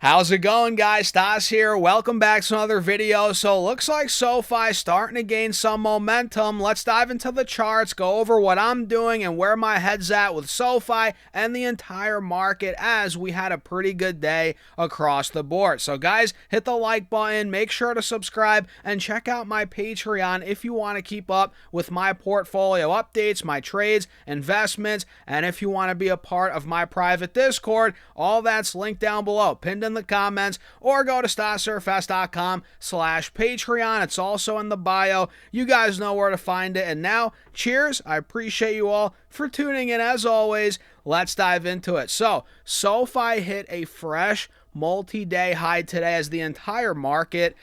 How's it going, guys? Stas here. Welcome back to another video. So looks like SoFi starting to gain some momentum. Let's dive into the charts, go over what I'm doing and where my head's at with SoFi and the entire market, as we had a pretty good day across the board. So guys, hit the like button, make sure to subscribe, and check out my Patreon if you want to keep up with my portfolio updates, my trades, investments, and if you want to be a part of my private Discord, all that's linked down below, pinned in the comments, or go to stasurfs.com/Patreon. It's also in the bio. You guys know where to find it. And now, cheers. I appreciate you all for tuning in. As always, let's dive into it. So, SoFi hit a fresh multi-day high today as the entire market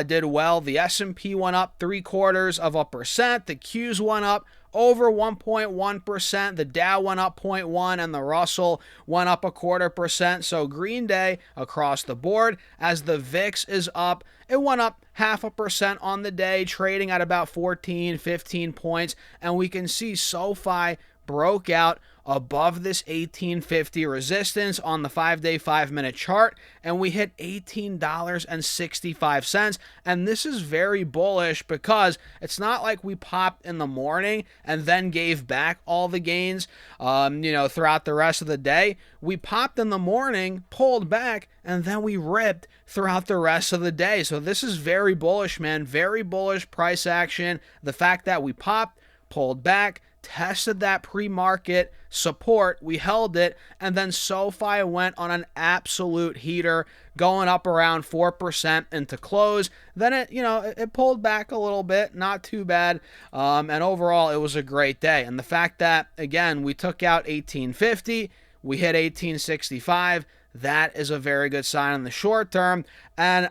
did well. The S&P went up 0.75%. The Qs went up over 1.1%. The Dow went up 0.1%, and the Russell went up 0.25%. So green day across the board. As the VIX is up, it went up 0.5% on the day, trading at about 14, 15 points. And we can see SoFi broke out above this 1850 resistance on the 5-day 5-minute chart, and we hit $18.65. And this is very bullish because it's not like we popped in the morning and then gave back all the gains throughout the rest of the day. We popped in the morning, pulled back, and then we ripped throughout the rest of the day. So this is very bullish, man. Very bullish price action. The fact that we popped, pulled back, tested that pre-market support, we held it, and then SoFi went on an absolute heater, going up around 4% into close. Then it pulled back a little bit, not too bad, and overall it was a great day. And the fact that, again, we took out 1850, we hit 1865, that is a very good sign in the short term, and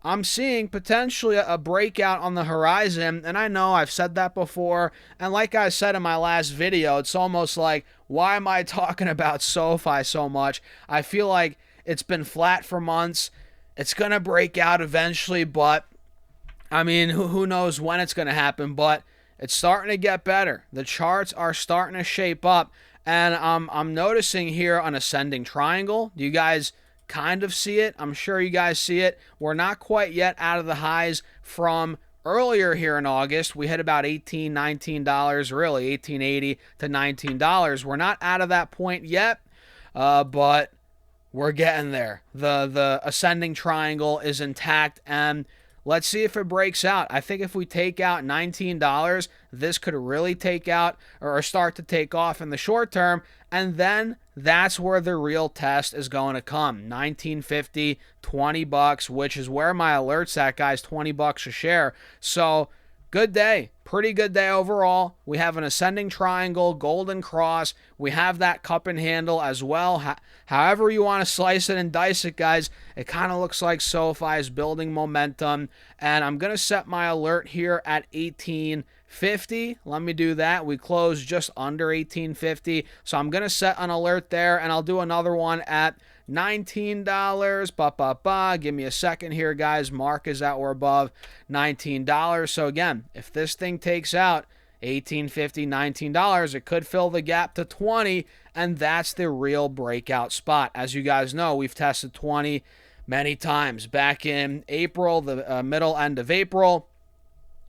I'm seeing potentially a breakout on the horizon, and I know I've said that before, and like I said in my last video, it's almost like, why am I talking about SoFi so much? I feel like it's been flat for months. It's going to break out eventually, but I mean, who knows when it's going to happen, but it's starting to get better. The charts are starting to shape up, and I'm noticing here an ascending triangle. Do you guys kind of see it? I'm sure you guys see it. We're not quite yet out of the highs from earlier here in August. We hit about $18, $19, really $18.80 to $19. We're not out of that point yet, but we're getting there. The ascending triangle is intact, and let's see if it breaks out. I think if we take out $19, this could really take out or start to take off in the short term, and then that's where the real test is going to come. $19.50, $20, which is where my alert's at, guys. $20 a share. So good day. Pretty good day overall. We have an ascending triangle, golden cross. We have that cup and handle as well. However you want to slice it and dice it, guys, it kind of looks like SoFi is building momentum. And I'm going to set my alert here at 1850. Let me do that. We closed just under 1850. So I'm going to set an alert there, and I'll do another one at $19. Give me a second here, guys. Mark is that we're above $19. So again, if this thing takes out $18.50, $19, it could fill the gap to 20, and that's the real breakout spot. As you guys know, we've tested 20 many times. Back in April, the end of April,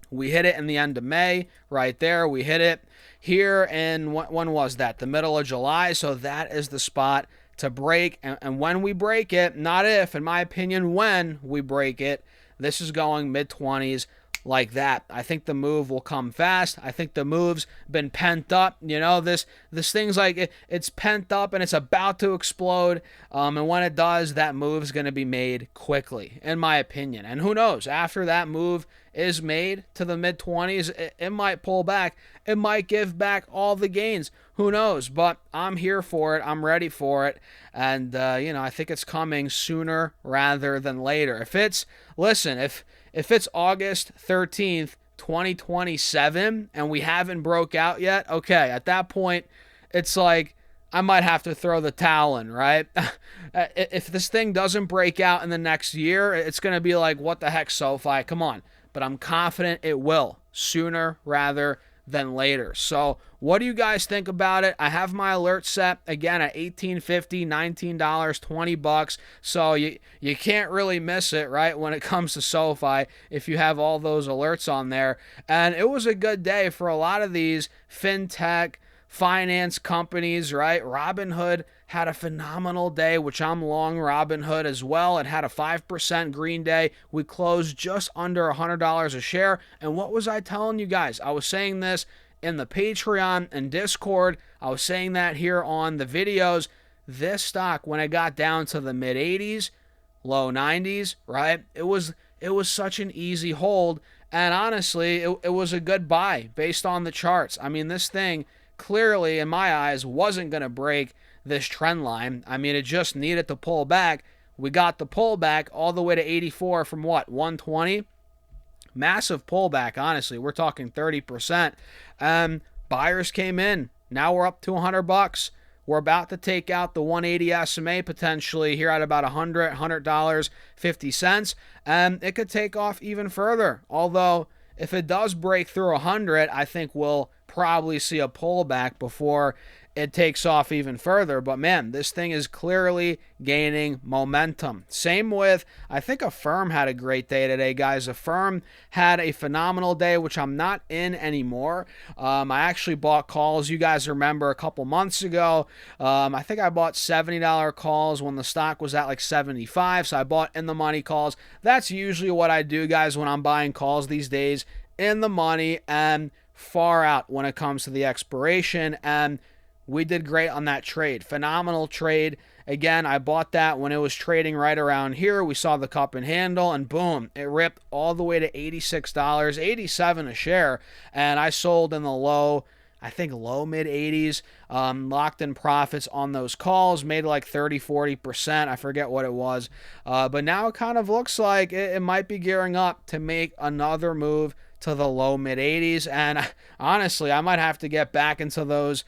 we hit it in the end of May, right there. We hit it here in, when was that? The middle of July. So that is the spot to break. And when we break it, not if, in my opinion, when we break it, this is going mid-20s like that. I think the move will come fast. I think the move's been pent up. This thing's like it's pent up and it's about to explode. And when it does, that move's going to be made quickly, in my opinion. And who knows, after that move is made to the mid-20s, it might pull back. It might give back all the gains. Who knows? But I'm here for it. I'm ready for it. And, I think it's coming sooner rather than later. If it's August 13th, 2027, and we haven't broke out yet, okay, at that point, it's like I might have to throw the towel in, right? If this thing doesn't break out in the next year, it's going to be like, what the heck, SoFi? Come on. But I'm confident it will, sooner rather than later. So what do you guys think about it? I have my alert set again at $18.50, $19, $20. So you can't really miss it, right? When it comes to SoFi, if you have all those alerts on there. And it was a good day for a lot of these fintech finance companies, right? Robinhood had a phenomenal day, which I'm long Robinhood as well. It had a 5% green day. We closed just under $100 a share. And what was I telling you guys? I was saying this in the Patreon and Discord. I was saying that here on the videos. This stock, when it got down to the mid 80s, low 90s, right? It was such an easy hold. And honestly, it was a good buy based on the charts. I mean, this thing clearly, in my eyes, wasn't going to break this trend line. I mean, it just needed to pull back. We got the pullback all the way to 84 from what, 120? Massive pullback, honestly. We're talking 30%. Buyers came in. Now we're up to $100. We're about to take out the 180 SMA potentially here at about $100.50. And it could take off even further. Although, if it does break through 100, I think we'll probably see a pullback before it takes off even further. But man, this thing is clearly gaining momentum. Same with, I think Affirm had a great day today, guys. Affirm had a phenomenal day, which I'm not in anymore. I actually bought calls. You guys remember a couple months ago, I think I bought $70 calls when the stock was at like 75. So I bought in the money calls. That's usually what I do, guys, when I'm buying calls these days, in the money and far out when it comes to the expiration. And we did great on that trade. Phenomenal trade. Again, I bought that when it was trading right around here. We saw the cup and handle, and boom, it ripped all the way to $86, $87 a share. And I sold in the low, I think low mid 80s, locked in profits on those calls, made like 30-40%. I forget what it was. But now it kind of looks like it might be gearing up to make another move to the low mid 80s. And honestly, I might have to get back into those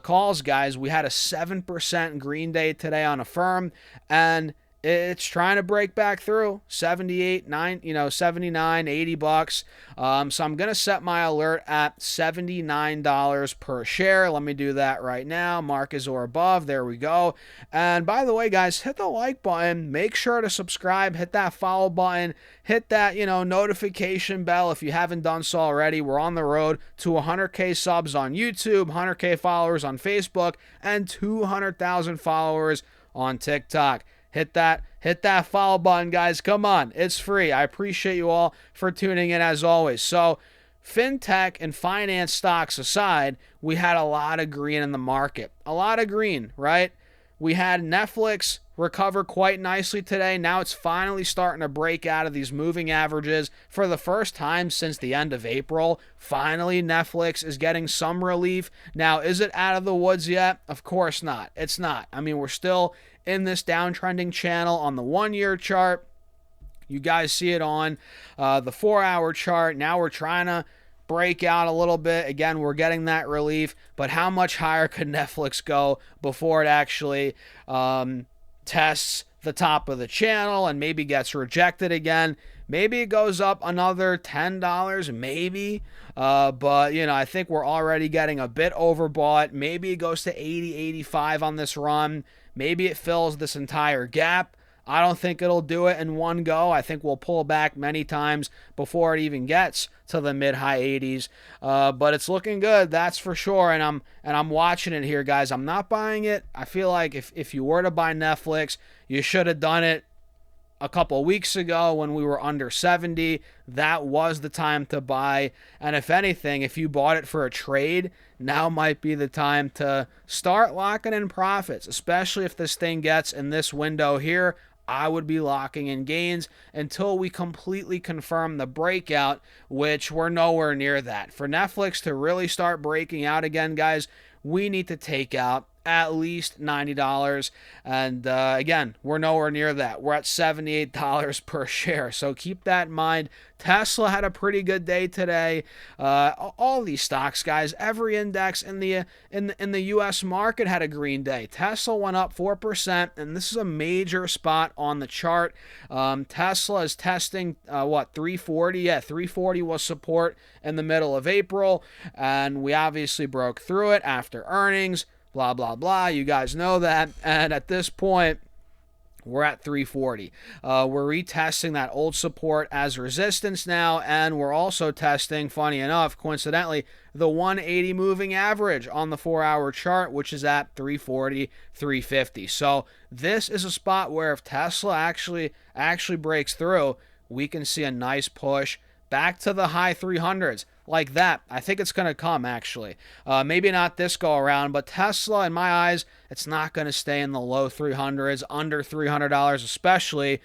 calls, guys. We had a 7% green day today on Affirm, and it's trying to break back through 78, 79, $80. So I'm going to set my alert at $79 per share. Let me do that right now. Mark is or above. There we go. And by the way, guys, hit the like button. Make sure to subscribe. Hit that follow button. Hit that, notification bell if you haven't done so already. We're on the road to 100K subs on YouTube, 100K followers on Facebook, and 200,000 followers on TikTok. Hit that follow button, guys. Come on. It's free. I appreciate you all for tuning in as always. So, fintech and finance stocks aside, we had a lot of green in the market. A lot of green, right? We had Netflix recover quite nicely today. Now it's finally starting to break out of these moving averages for the first time since the end of April. Finally, Netflix is getting some relief. Now, is it out of the woods yet? Of course not. It's not. I mean, we're still in this downtrending channel on the 1-year chart. You guys see it on the 4-hour chart. Now we're trying to break out a little bit. Again, we're getting that relief. But how much higher could Netflix go before it actually tests the top of the channel and maybe gets rejected again? Maybe it goes up another $10, maybe. But, I think we're already getting a bit overbought. Maybe it goes to 80, 85 on this run. Maybe it fills this entire gap. I don't think it'll do it in one go. I think we'll pull back many times before it even gets to the mid-high 80s. But it's looking good, that's for sure. And I'm watching it here, guys. I'm not buying it. I feel like if you were to buy Netflix, you should have done it a couple weeks ago when we were under 70. That was the time to buy. And if anything, if you bought it for a trade, now might be the time to start locking in profits, especially if this thing gets in this window here. I would be locking in gains until we completely confirm the breakout, which we're nowhere near that. For Netflix to really start breaking out again, guys, we need to take out at least $90. And again, we're nowhere near that. We're at $78 per share. So keep that in mind. Tesla had a pretty good day today. All these stocks, guys, every index in the U.S. market had a green day. Tesla went up 4%, and this is a major spot on the chart. Tesla is testing 340. Yeah, 340 was support in the middle of April, and we obviously broke through it after earnings. Blah blah blah. You guys know that, and at this point, we're at 340. We're retesting that old support as resistance now, and we're also testing, funny enough, coincidentally, the 180 moving average on the 4-hour chart, which is at 340, 350. So this is a spot where if Tesla actually breaks through, we can see a nice push back to the high 300s. Like that. I think it's going to come, actually. Maybe not this go around, but Tesla, in my eyes, it's not going to stay in the low 300s, under $300, especially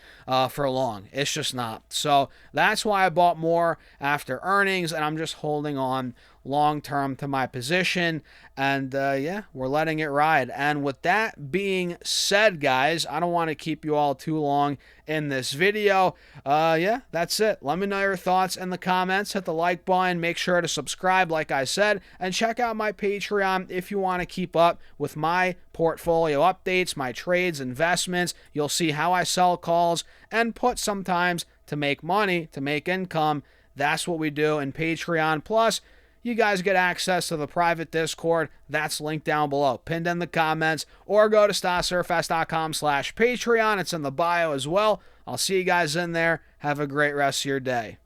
for long. It's just not. So that's why I bought more after earnings, and I'm just holding on long-term to my position. And yeah, we're letting it ride. And with that being said, guys, I don't want to keep you all too long in this video. Yeah, that's it. Let me know your thoughts in the comments. Hit the like button. Make sure to subscribe, like I said, and check out my Patreon if you want to keep up with my portfolio updates, my trades, investments. You'll see how I sell calls and put sometimes to make money, to make income. That's what we do in Patreon. Plus, you guys get access to the private Discord. That's linked down below, pinned in the comments, or go to StockSurfast.com/Patreon. It's in the bio as well. I'll see you guys in there. Have a great rest of your day.